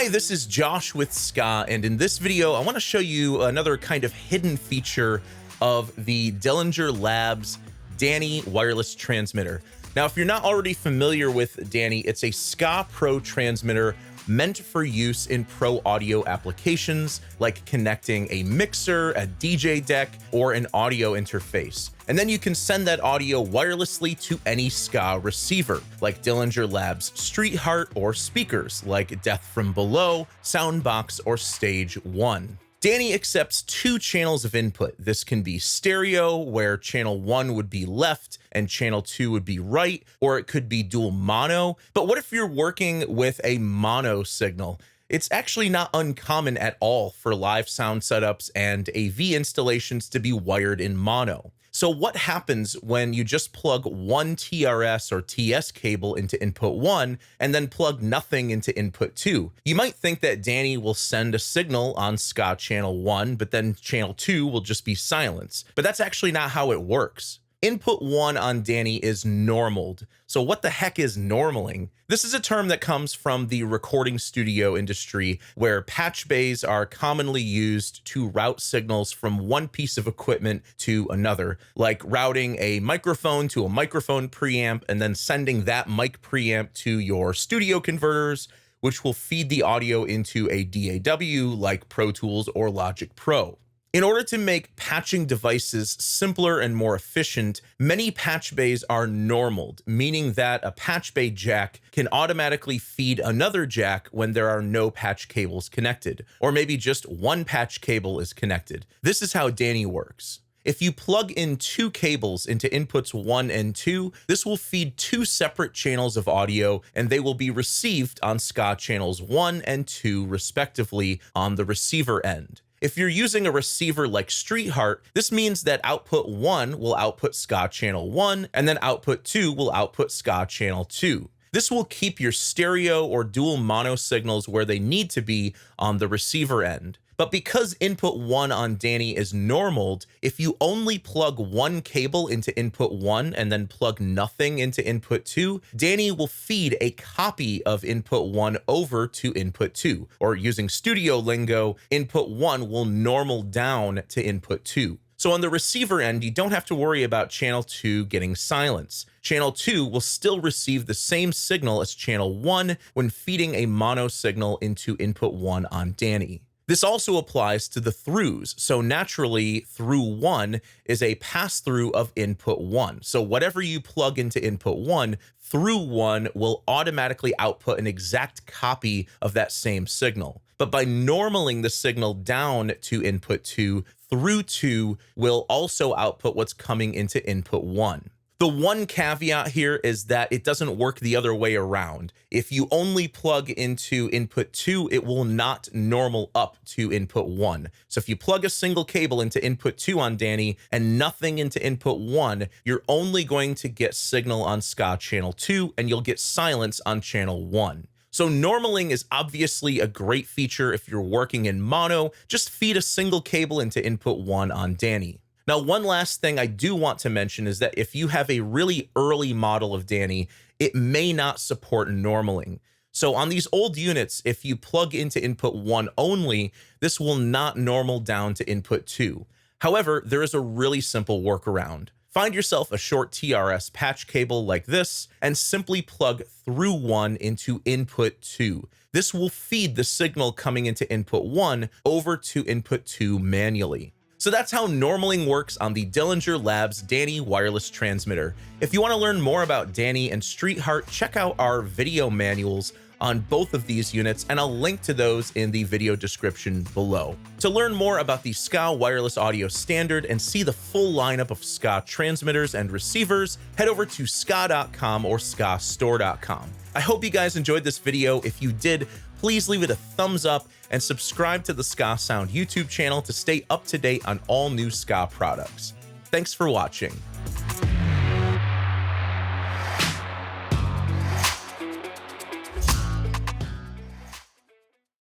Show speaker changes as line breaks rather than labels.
Hi, this is Josh with Ska, and in this video, I want to show you another kind of hidden feature of the Dillinger Labs Dani wireless transmitter. Now, if you're not already familiar with Dani, it's a Ska Pro transmitter meant for use in pro audio applications like connecting a mixer, a DJ deck, or an audio interface. And then you can send that audio wirelessly to any Ska receiver, like Dillinger Labs Street Heart, or speakers like Death from Below, Soundbox, or Stage 1. Dani accepts two channels of input. This can be stereo, where channel 1 would be left and channel 2 would be right, or it could be dual mono. But what if you're working with a mono signal? It's actually not uncommon at all for live sound setups and AV installations to be wired in mono. So what happens when you just plug one TRS or TS cable into input 1 and then plug nothing into input 2? You might think that Dani will send a signal on Ska channel 1, but then channel 2 will just be silence. But that's actually not how it works. Input 1 on Dani is normaled. So what the heck is normaling? This is a term that comes from the recording studio industry, where patch bays are commonly used to route signals from one piece of equipment to another, like routing a microphone to a microphone preamp and then sending that mic preamp to your studio converters, which will feed the audio into a DAW like Pro Tools or Logic Pro. In order to make patching devices simpler and more efficient, many patch bays are normaled, meaning that a patch bay jack can automatically feed another jack when there are no patch cables connected, or maybe just one patch cable is connected. This is how Dani works. If you plug in two cables into inputs 1 and 2, this will feed two separate channels of audio, and they will be received on Ska channels 1 and 2 respectively on the receiver end. If you're using a receiver like Street Heart, this means that output 1 will output Ska channel 1, and then output 2 will output Ska channel 2. This will keep your stereo or dual mono signals where they need to be on the receiver end. But because input 1 on Dani is normaled, if you only plug one cable into input 1 and then plug nothing into input 2, Dani will feed a copy of input 1 over to input 2. Or using studio lingo, input 1 will normal down to input 2. So on the receiver end, you don't have to worry about channel 2 getting silence. Channel 2 will still receive the same signal as channel 1 when feeding a mono signal into input 1 on Dani. This also applies to the throughs. So naturally, through 1 is a pass-through of input 1. So whatever you plug into input 1, through 1 will automatically output an exact copy of that same signal. But by normaling the signal down to input 2, through 2 will also output what's coming into input 1. The one caveat here is that it doesn't work the other way around. If you only plug into input 2, it will not normal up to input 1. So if you plug a single cable into input 2 on Dani and nothing into input 1, you're only going to get signal on Ska channel 2 and you'll get silence on channel 1. So normaling is obviously a great feature if you're working in mono. Just feed a single cable into input 1 on Dani. Now, one last thing I do want to mention is that if you have a really early model of Dani, it may not support normaling. So on these old units, if you plug into input 1 only, this will not normal down to input 2. However, there is a really simple workaround. Find yourself a short TRS patch cable like this and simply plug through 1 into input 2. This will feed the signal coming into input 1 over to input 2 manually. So that's how normaling works on the Dillinger Labs Dani wireless transmitter. If you want to learn more about Dani and Street Heart, check out our video manuals on both of these units, and I'll link to those in the video description below. To learn more about the Ska Wireless Audio Standard and see the full lineup of Ska transmitters and receivers, head over to ska.com or skastore.com. I hope you guys enjoyed this video. If you did, please leave it a thumbs up and subscribe to the Ska Sound YouTube channel to stay up to date on all new Ska products. Thanks for watching.